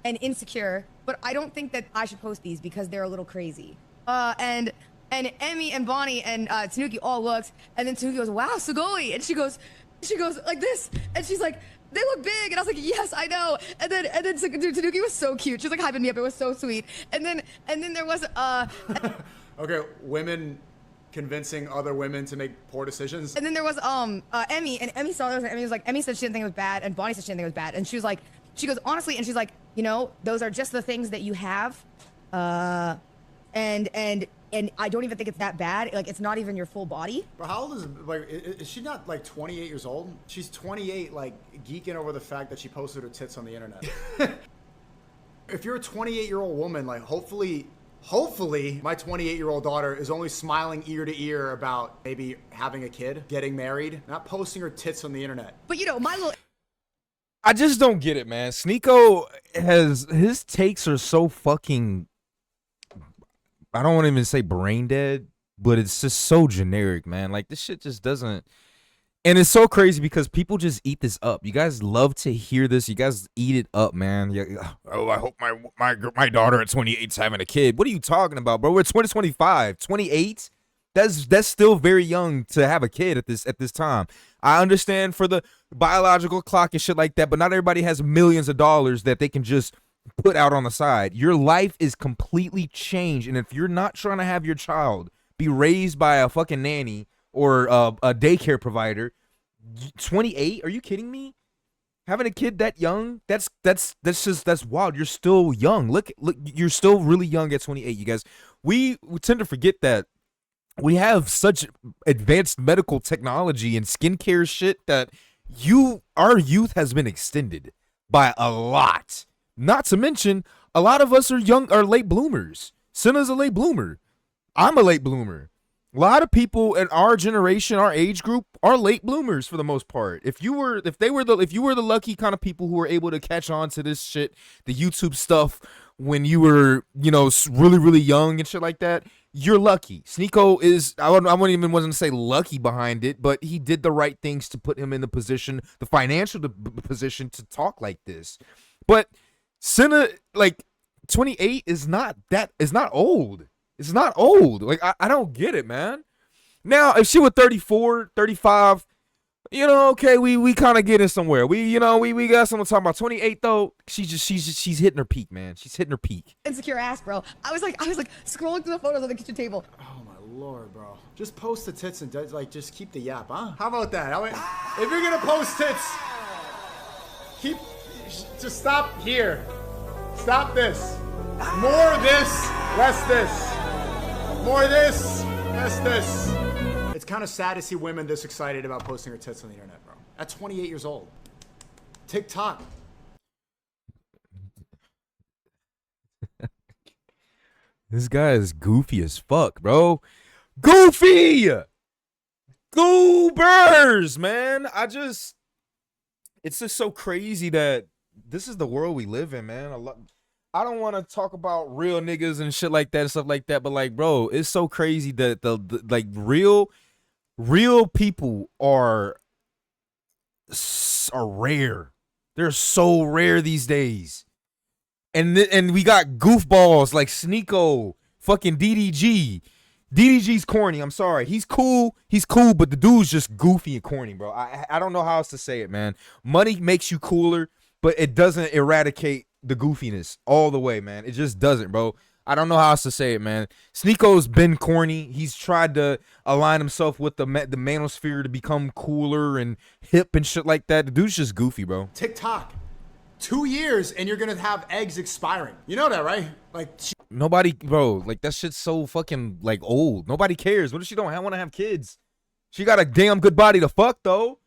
and insecure, but I don't think that I should post these because they're a little crazy. And Emmy and Bonnie and Tanuki all looked, and then Tanuki goes, "Wow, Sugoi," and she goes like this, and she's like, "They look big," and I was like, "Yes, I know." And then dude, Tanuki was so cute. She was like hyping me up. It was so sweet. And then there was okay, women convincing other women to make poor decisions. And then there was Emmy, and Emmy saw those, and Emmy was like, Emmy said she didn't think it was bad, and Bonnie said she didn't think it was bad, and she was like, she goes, honestly, and she's like, you know, those are just the things that you have, and I don't even think it's that bad. Like, it's not even your full body. But how old is she not like 28 years old? She's 28, like geeking over the fact that she posted her tits on the internet. If you're a 28-year-old woman, like hopefully my 28-year-old daughter is only smiling ear to ear about maybe having a kid, getting married, not posting her tits on the internet. But you know, my little... I just don't get it, man. Sneako his takes are so fucking, I don't want to even say brain dead, but it's just so generic, man. Like, this shit just doesn't, and it's so crazy because people just eat this up. You guys love to hear this. You guys eat it up, man. Oh, I hope my daughter at 28 is having a kid. What are you talking about, bro? We're 2025, 28. That's still very young to have a kid at this time. I understand for the biological clock and shit like that, but not everybody has millions of dollars that they can just put out on the side. Your life is completely changed, and if you're not trying to have your child be raised by a fucking nanny or a daycare provider, 28? Are you kidding me? Having a kid that young? That's wild. You're still young. Look, you're still really young at 28. You guys, we tend to forget that we have such advanced medical technology and skincare shit that our youth has been extended by a lot. Not to mention, a lot of us are late bloomers. Cinna's a late bloomer. I'm a late bloomer. A lot of people in our generation, our age group, are late bloomers for the most part. If you were the lucky kind of people who were able to catch on to this shit, the YouTube stuff, when you were, you know, really, really young and shit like that, you're lucky. Sneako is, I wouldn't even want to say lucky behind it, but he did the right things to put him in the position, the financial position to talk like this. But Cinna, like, 28 is not old. It's not old. Like, I don't get it, man. Now, if she were 34, 35, you know, okay, we kind of get it somewhere. We got someone talking about 28 though. She's hitting her peak, man. She's hitting her peak. Insecure ass, bro. I was like scrolling through the photos on the kitchen table. Oh my lord, bro. Just post the tits and like just keep the yap, huh? How about that? If you're gonna post tits, just stop here. Stop this. More this, less this. More this, less this. It's kind of sad to see women this excited about posting their tits on the internet, bro. At 28 years old. TikTok. This guy is goofy as fuck, bro. Goofy! Goobers, man. It's just so crazy that this is the world we live in, man. I don't want to talk about real niggas and shit like that and stuff like that, but like, bro, it's so crazy that the like real people are rare. They're so rare these days. And we got goofballs like Sneako, fucking DDG. DDG's corny. I'm sorry. He's cool, but the dude's just goofy and corny, bro. I don't know how else to say it, man. Money makes you cooler, but it doesn't eradicate the goofiness all the way, man. It just doesn't, bro. I don't know how else to say it, man. Sneako's been corny. He's tried to align himself with the manosphere to become cooler and hip and shit like that. The dude's just goofy, bro. TikTok. 2 years and you're gonna have eggs expiring. You know that, right? Like, nobody, bro. Like, that shit's so fucking like old. Nobody cares. What if she don't want to have kids? She got a damn good body to fuck though.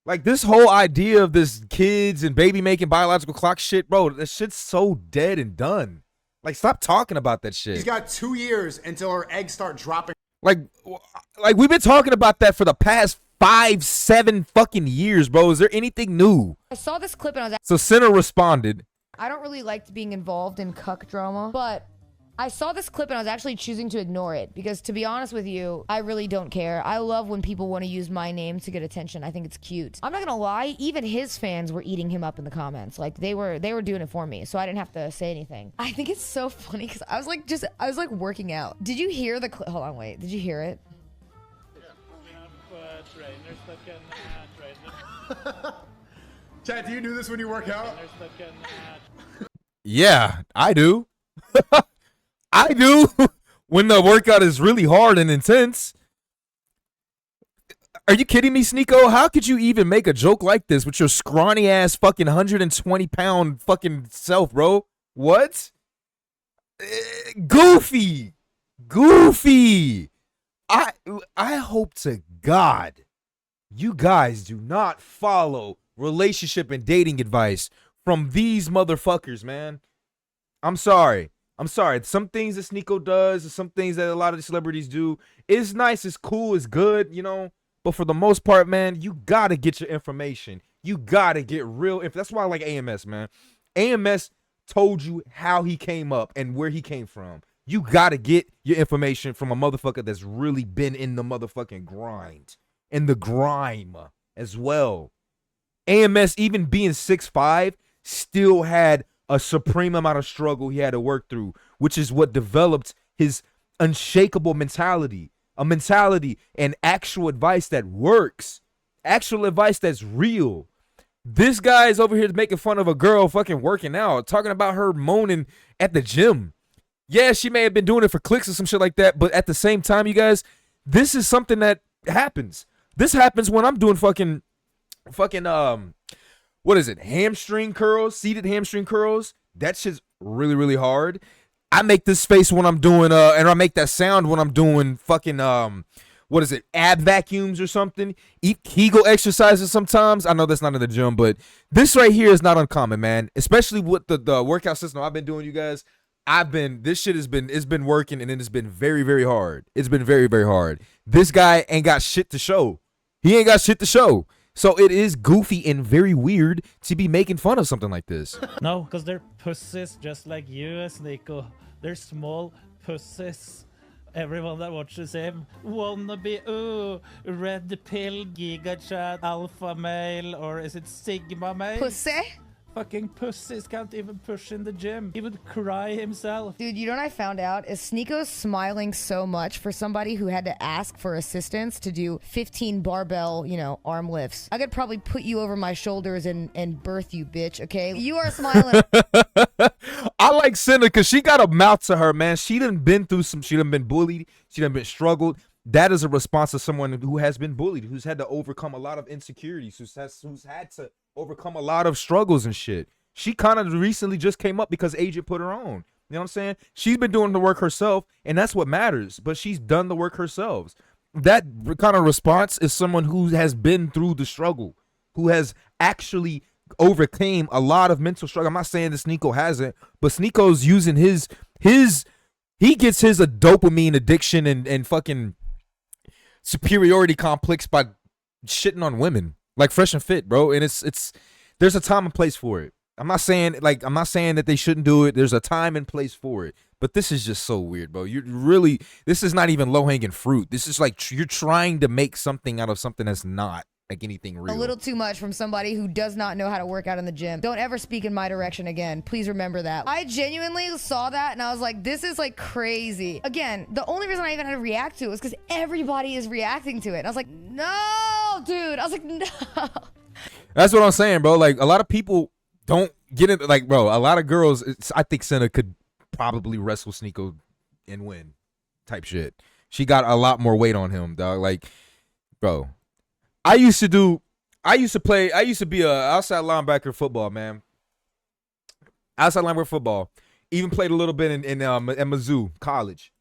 Like, this whole idea of this kids and baby making biological clock shit, bro, that shit's so dead and done. Like, stop talking about that shit. She's got 2 years until her eggs start dropping. Like we've been talking about that for the past 5-7 fucking years, bro. Is there anything new? I saw this clip and I was So Cinna responded, I don't really like being involved in cuck drama, but I saw this clip and I was actually choosing to ignore it because, to be honest with you, I really don't care. I love when people want to use my name to get attention. I think it's cute. I'm not gonna lie, even his fans were eating him up in the comments. Like they were doing it for me, so I didn't have to say anything. I think it's so funny because I was like working out. Did you hear the clip? Hold on, wait. Did you hear it? Chad, do you do this when you work out? Yeah, I do. I do. When the workout is really hard and intense. Are you kidding me, Sneako? How could you even make a joke like this with your scrawny ass fucking 120-pound fucking self, bro? What? Goofy. I hope to God you guys do not follow relationship and dating advice from these motherfuckers, man. I'm sorry. Some things that Sneako does, and some things that a lot of the celebrities do is nice, it's cool, it's good, you know. But for the most part, man, you gotta get your information. You gotta get real. That's why I like AMS, man. AMS told you how he came up and where he came from. You gotta get your information from a motherfucker that's really been in the motherfucking grind, in the grime as well. AMS, even being 6'5", still had a supreme amount of struggle he had to work through, which is what developed his unshakable mentality, a mentality and actual advice that works, actual advice that's real. This guy is over here making fun of a girl fucking working out, talking about her moaning at the gym. Yeah, she may have been doing it for clicks or some shit like that, but at the same time, you guys, this is something that happens. This happens when I'm doing fucking what is it? Hamstring curls, seated hamstring curls. That shit's really, really hard. I make this face when I'm doing and I make that sound when I'm doing fucking what is it? Ab vacuums or something. Eat Kegel exercises sometimes. I know that's not in the gym, but this right here is not uncommon, man. Especially with the workout system I've been doing, you guys. This shit it's been working, and it's been very, very hard. It's been very, very hard. This guy ain't got shit to show. He ain't got shit to show. So it is goofy and very weird to be making fun of something like this. No, because they're pussies just like you, Sneako. They're small pussies. Everyone that watches him wanna be red pill, giga chat, alpha male, or is it sigma male? Pussy? Fucking pussies can't even push in the gym. He would cry himself. Dude, you know what I found out? Is Sneako's smiling so much for somebody who had to ask for assistance to do 15 barbell, arm lifts. I could probably put you over my shoulders and birth you, bitch, okay? You are smiling. I like Cinna because she got a mouth to her, man. She done been through she done been bullied. She done been struggled. That is a response to someone who has been bullied, who's had to overcome a lot of insecurities, who's had to overcome a lot of struggles and shit. She kind of recently just came up because Agent put her on. You know what I'm saying? She's been doing the work herself, and that's what matters. But she's done the work herself. That kind of response is someone who has been through the struggle, who has actually overcame a lot of mental struggle. I'm not saying that Sneako hasn't, but Sneako's using he gets his dopamine addiction and fucking superiority complex by shitting on women like Fresh and Fit, bro. And it's there's a time and place for it. I'm not saying that they shouldn't do it. There's a time and place for it. But this is just so weird, bro. This is not even low-hanging fruit. This is like you're trying to make something out of something that's not like anything real. A little too much from somebody who does not know how to work out in the gym. Don't ever speak in my direction again. Please remember that. I genuinely saw that and I was like, this is like crazy. Again, the only reason I even had to react to it was because everybody is reacting to it. And I was like, no, dude. I was like, no. That's what I'm saying, bro. Like, a lot of people don't get it. Like, bro, a lot of girls, I think Cinna could probably wrestle Sneako and win type shit. She got a lot more weight on him, dog. Like, bro. I used to be a outside linebacker football, man. Outside linebacker football. Even played a little bit at Mizzou College.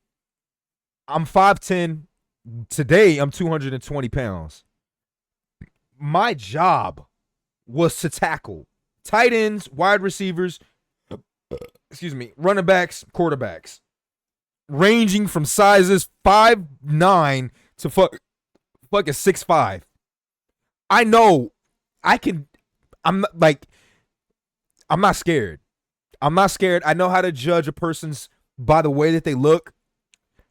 I'm 5'10". Today, I'm 220 pounds. My job was to tackle tight ends, wide receivers, running backs, quarterbacks. Ranging from sizes 5'9" to fucking 6'5". I know I'm not scared. I know how to judge a person's by the way that they look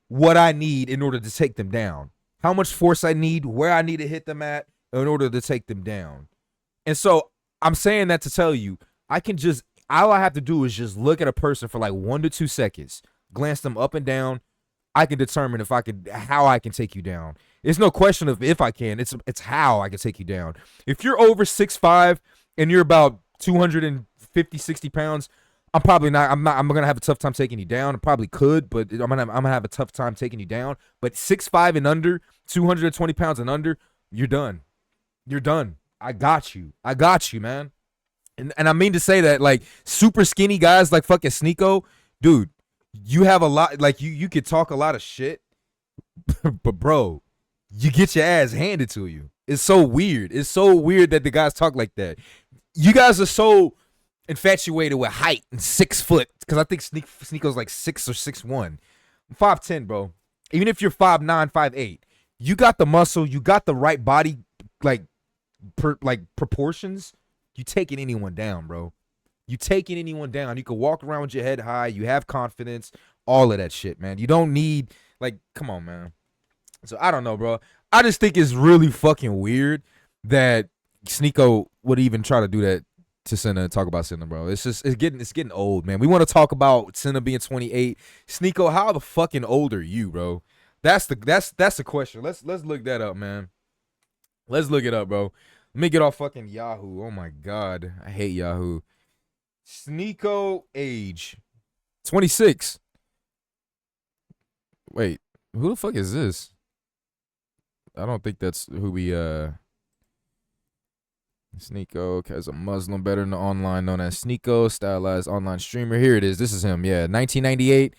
what I need in order to take them down. How much force I need, where I need to hit them at in order to take them down. And so I'm saying that to tell you, all I have to do is just look at a person for like 1 to 2 seconds, glance them up and down. I can determine how I can take you down. It's no question of if I can, it's how I can take you down. If you're over 6'5" and you're about 250, 60 pounds, I'm going to have a tough time taking you down. I probably could, but I'm going to have a tough time taking you down. But 6'5" and under, 220 pounds and under, you're done. You're done. I got you, man. And I mean to say that, like, super skinny guys like fucking Sneako, dude, you have a lot, like, you could talk a lot of shit, but bro, you get your ass handed to you. It's so weird. It's so weird that the guys talk like that. You guys are so infatuated with height and 6 foot, because I think Sneako's like 6 or 6'1". I'm 5'10", bro. Even if you're 5'9", 5'8", you got the muscle, you got the right body, proportions. You taking anyone down, bro. You taking anyone down. You can walk around with your head high. You have confidence. All of that shit, man. You don't need, like, come on, man. So I don't know, bro. I just think it's really fucking weird that Sneako would even try to do that to Cinna and talk about Cinna, bro. It's getting old, man. We want to talk about Cinna being 28. Sneako, how the fucking old are you, bro? That's the question. Let's look that up, man. Let's look it up, bro. Let me get off fucking Yahoo. Oh my god, I hate Yahoo. Sneako age 26. Wait, who the fuck is this? I don't think that's who we Sneako has a Muslim veteran online known as Sneako, stylized online streamer. Here it is. This is him. Yeah, 1998.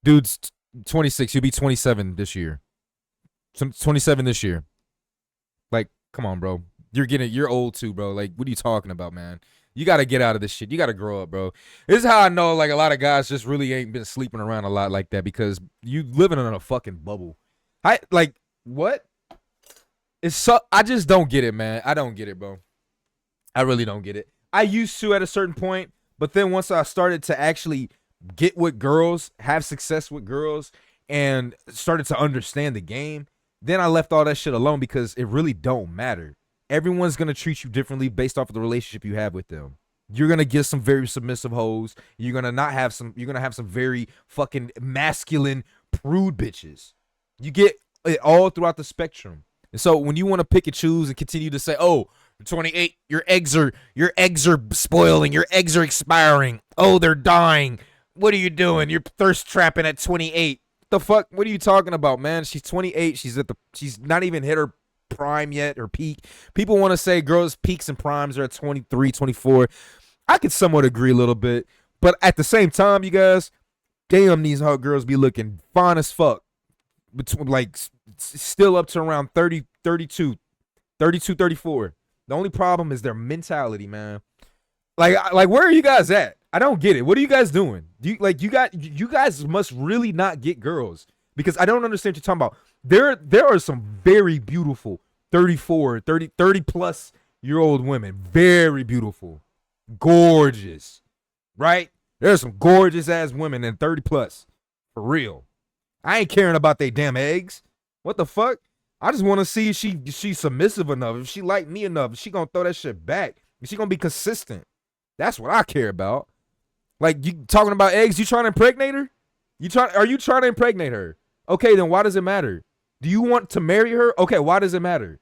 Dude's 26. He'll be 27 this year. 27 this year. Like, come on, bro. You're old too, bro. Like, what are you talking about, man? You got to get out of this shit. You got to grow up, bro. This is how I know, like, a lot of guys just really ain't been sleeping around a lot like that, because you living in a fucking bubble. What? I just don't get it, man. I don't get it, bro. I really don't get it. I used to at a certain point, but then once I started to actually get with girls, have success with girls, and started to understand the game, then I left all that shit alone, because it really don't matter. Everyone's going to treat you differently based off of the relationship you have with them. You're going to get some very submissive hoes. You're going to have some very fucking masculine prude bitches. You get it all throughout the spectrum. And so when you want to pick and choose and continue to say, oh, 28, your eggs are spoiling, your eggs are expiring. Oh, they're dying. What are you doing? You're thirst trapping at 28. The fuck? What are you talking about, man? She's 28. She's not even hit her prime yet, or peak. People want to say girls' peaks and primes are at 23, 24. I could somewhat agree a little bit, but at the same time, you guys, damn, these hot girls be looking fine as fuck. Between, like, still up to around 30, 32, 34. The only problem is their mentality, man. Like where are you guys at? I don't get it. What are you guys doing? You guys must really not get girls, because I don't understand what you're talking about. There are some very beautiful 34, 30 plus year old women. Very beautiful. Gorgeous. Right? There's some gorgeous ass women in 30 plus. For real. I ain't caring about they damn eggs. What the fuck? I just want to see if she's submissive enough. If she like me enough, if she gonna throw that shit back. If she gonna be consistent. That's what I care about. Like, you talking about eggs, you trying to impregnate her? Are you trying to impregnate her? Okay, then why does it matter? Do you want to marry her? Okay, why does it matter?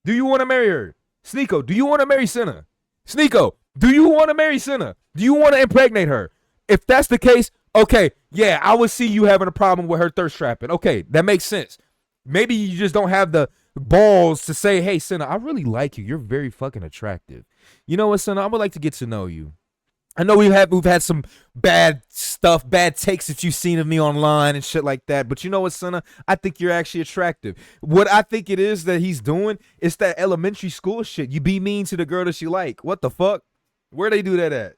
Do you want to marry her? Sneako, do you want to marry Cinna? Sneako, do you want to marry Cinna? Do you want to impregnate her? If that's the case, okay, yeah, I would see you having a problem with her thirst trapping. Okay, that makes sense. Maybe you just don't have the balls to say, hey, Cinna, I really like you. You're very fucking attractive. You know what, Cinna? I would like to get to know you. I know we've had some bad stuff, bad takes that you've seen of me online and shit like that. But you know what, Cinna? I think you're actually attractive. What I think it is that he's doing is that elementary school shit. You be mean to the girl that you like. What the fuck? Where they do that at?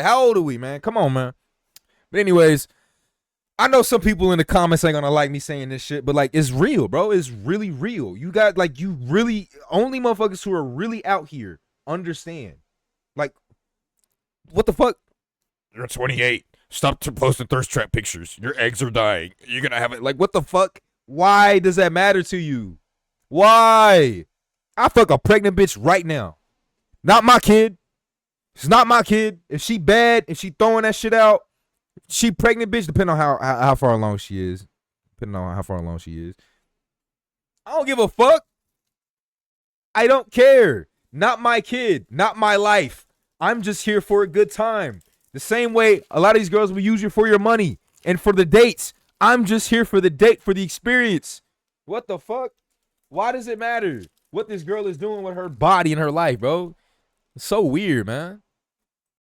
How old are we, man? Come on, man. But anyways, I know some people in the comments ain't gonna like me saying this shit, but like, it's real, bro. It's really real. You got, like, you really, only motherfuckers who are really out here understand. Like, what the fuck? You're 28. Stop posting thirst trap pictures. Your eggs are dying. You're gonna have it. Like, what the fuck? Why does that matter to you? Why? I fuck a pregnant bitch right now. Not my kid. It's not my kid. If she bad, if she throwing that shit out, she pregnant bitch, depending on how far along she is. Depending on how far along she is. I don't give a fuck. I don't care. Not my kid. Not my life. I'm just here for a good time. The same way a lot of these girls will use you for your money and for the dates. I'm just here for the date, for the experience. What the fuck? Why does it matter what this girl is doing with her body and her life, bro? It's so weird, man.